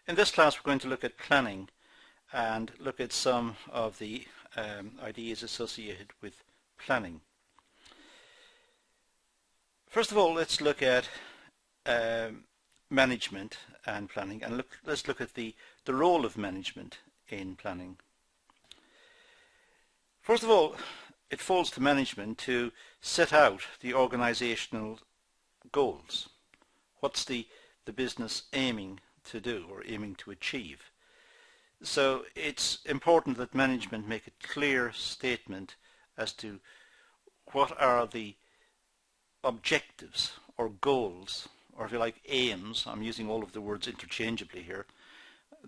In this class we're going to look at planning and look at some of the ideas associated with planning. First of all, let's look at management and planning, and let's look at the role of management in planning. First of all, it falls to management to set out the organizational goals. What's the business aiming to do or aiming to achieve? So it's important that management make a clear statement as to what are the objectives or goals, or if you like aims. I'm using all of the words interchangeably here.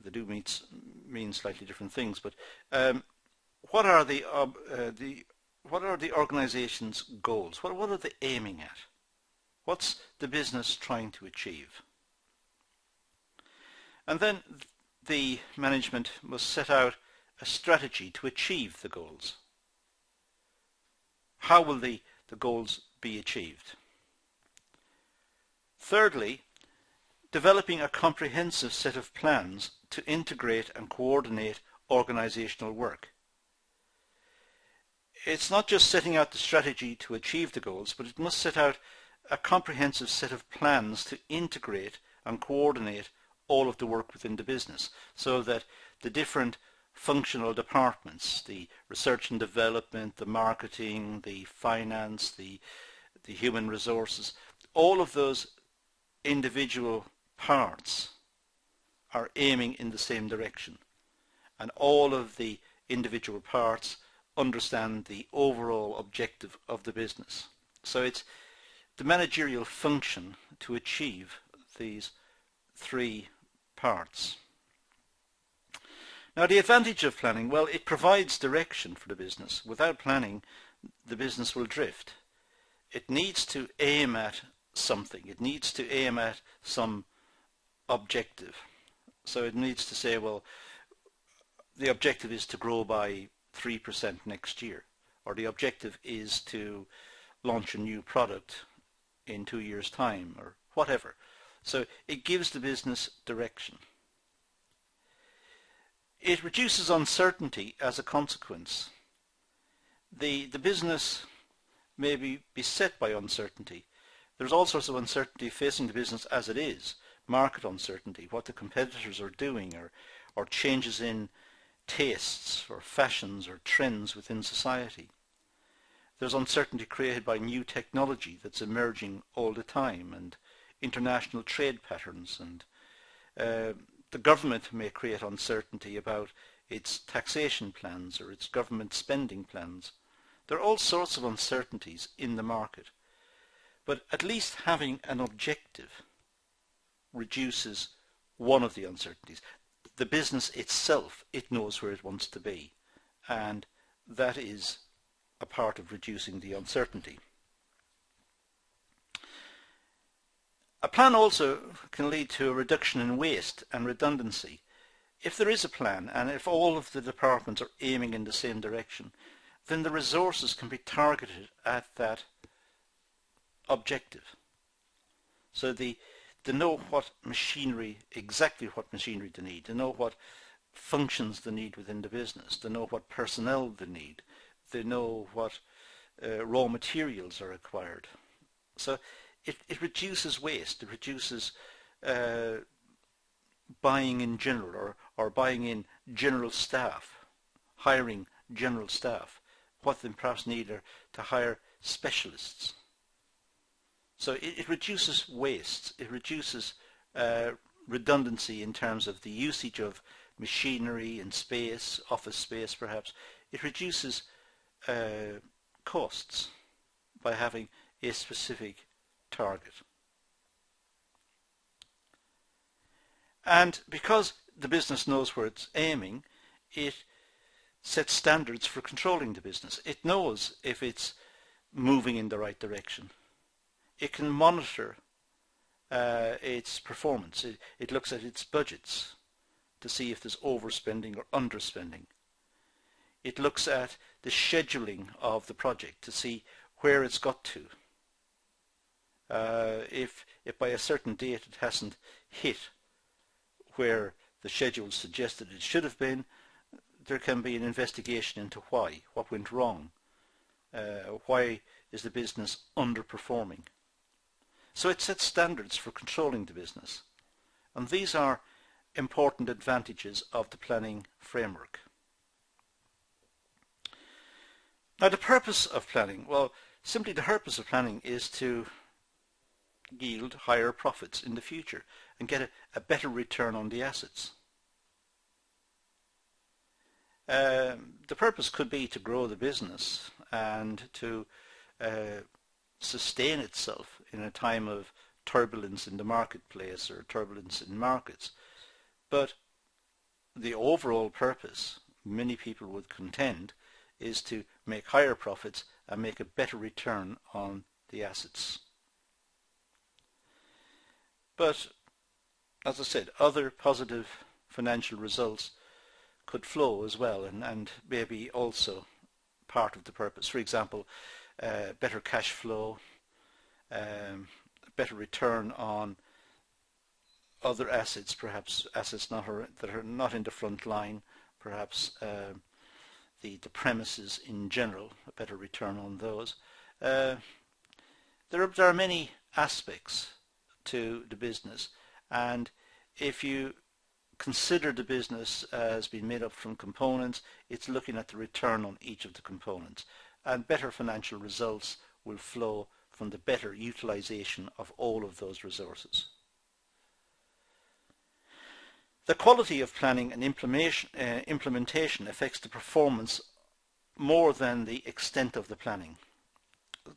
They do mean slightly different things, but what are the organization's goals? What are they aiming at? What's the business trying to achieve? And then the management must set out a strategy to achieve the goals. How will the goals be achieved? Thirdly, developing a comprehensive set of plans to integrate and coordinate organizational work. It's not just setting out the strategy to achieve the goals, but it must set out a comprehensive set of plans to integrate and coordinate all of the work within the business, so that the different functional departments, the research and development, the marketing, the finance, the human resources, all of those individual parts are aiming in the same direction, and all of the individual parts understand the overall objective of the business. So it's the managerial function to achieve these three parts. Now, the advantage of planning, well, it provides direction for the business. Without planning, the business will drift. It needs to aim at something. It needs to aim at some objective. So it needs to say, well, the objective is to grow by 3% next year, or the objective is to launch a new product in 2 years' time, or whatever. So it gives the business direction. It reduces uncertainty as a consequence. The business may be beset by uncertainty. There's all sorts of uncertainty facing the business as it is. Market uncertainty, what the competitors are doing, or changes in tastes or fashions or trends within society. There's uncertainty created by new technology that's emerging all the time, and international trade patterns, and the government may create uncertainty about its taxation plans or its government spending plans. There are all sorts of uncertainties in the market, but at least having an objective reduces one of the uncertainties. The business itself, it knows where it wants to be, and that is a part of reducing the uncertainty. A plan also can lead to a reduction in waste and redundancy. If there is a plan, and if all of the departments are aiming in the same direction, then the resources can be targeted at that objective. So they know what machinery, exactly what machinery they need. They know what functions they need within the business. They know what personnel they need. They know what raw materials are required. So it reduces waste. It reduces buying in general, or buying in general staff, hiring general staff. What they perhaps need are to hire specialists. So it reduces waste. It reduces redundancy in terms of the usage of machinery and space, office space perhaps. It reduces costs by having a specific target. And because the business knows where it's aiming, it sets standards for controlling the business. It knows if it's moving in the right direction. It can monitor its performance. It looks at its budgets to see if there's overspending or underspending. It looks at the scheduling of the project to see where it's got to. If by a certain date it hasn't hit where the schedule suggested it should have been, there can be an investigation into why, what went wrong, why is the business underperforming. So it sets standards for controlling the business, and these are important advantages of the planning framework. Now, the purpose of planning, well, simply the purpose of planning is to yield higher profits in the future and get a better return on the assets. The purpose could be to grow the business and to sustain itself in a time of turbulence in the marketplace or turbulence in markets. But the overall purpose, many people would contend, is to make higher profits and make a better return on the assets. But, as I said, other positive financial results could flow as well, and maybe also part of the purpose. For example, better cash flow, better return on other assets, perhaps assets that are not in the front line, perhaps the premises in general, a better return on those. There are many aspects to the business, and if you consider the business as being made up from components, it's looking at the return on each of the components, and better financial results will flow from the better utilization of all of those resources. The quality of planning and implementation affects the performance more than the extent of the planning.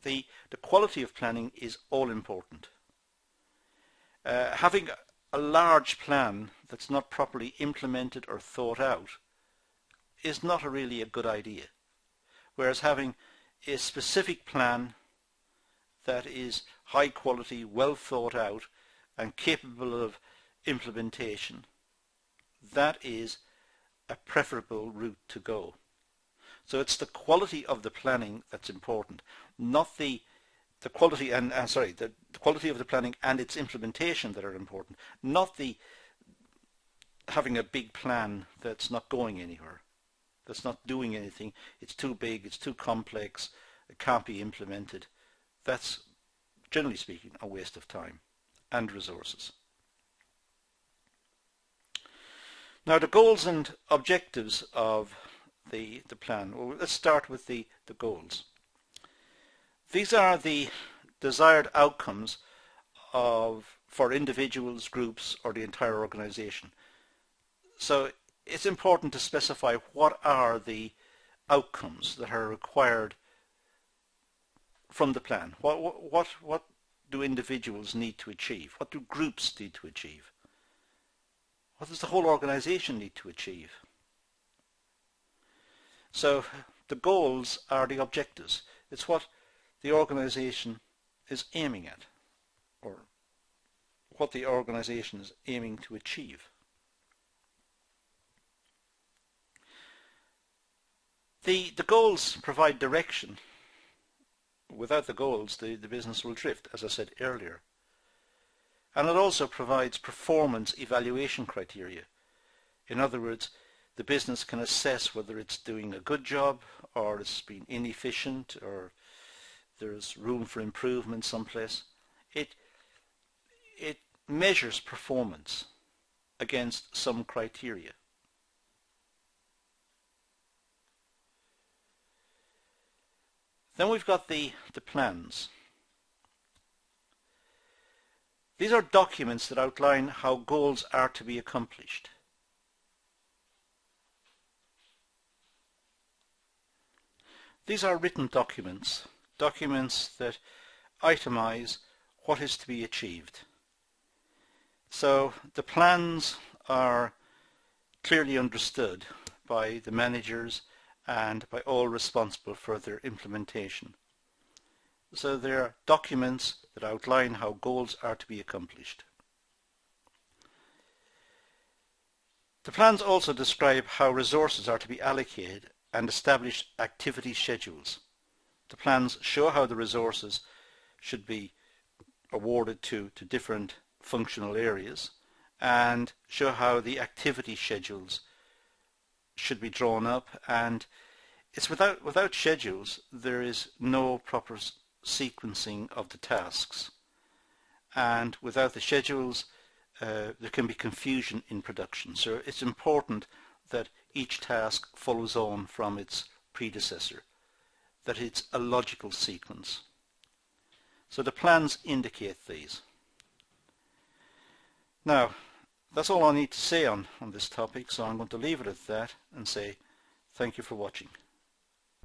The quality of planning is all important. Having a large plan that's not properly implemented or thought out is not really a good idea. Whereas having a specific plan that is high quality, well thought out and capable of implementation, that is a preferable route to go. So it's the quality of the planning that's important, not the quality the quality of the planning and its implementation that are important, not the having a big plan that's not going anywhere, that's not doing anything, it's too big, it's too complex, it can't be implemented. That's, generally speaking, a waste of time and resources. Now, the goals and objectives of the plan. Well, let's start with the goals. These are the desired outcomes for individuals, groups, or the entire organization. So it's important to specify what are the outcomes that are required from the plan. What do individuals need to achieve? What do groups need to achieve? What does the whole organization need to achieve? So the goals are the objectives. It's what the organization is aiming at, or what the organization is aiming to achieve. The goals provide direction. Without the goals, the business will drift, as I said earlier. And it also provides performance evaluation criteria. In other words, the business can assess whether it's doing a good job or it's been inefficient or there's room for improvement someplace. It measures performance against some criteria. Then we've got the plans. These are documents that outline how goals are to be accomplished. These are written documents that itemize what is to be achieved. So the plans are clearly understood by the managers and by all responsible for their implementation. So they are documents that outline how goals are to be accomplished. The plans also describe how resources are to be allocated and establish activity schedules. The plans show how the resources should be awarded to different functional areas, and show how the activity schedules should be drawn up. And it's without schedules there is no proper sequencing of the tasks, and without the schedules there can be confusion in production. So it's important that each task follows on from its predecessor, that it's a logical sequence. So the plans indicate these. Now, that's all I need to say on this topic, so I'm going to leave it at that and say thank you for watching.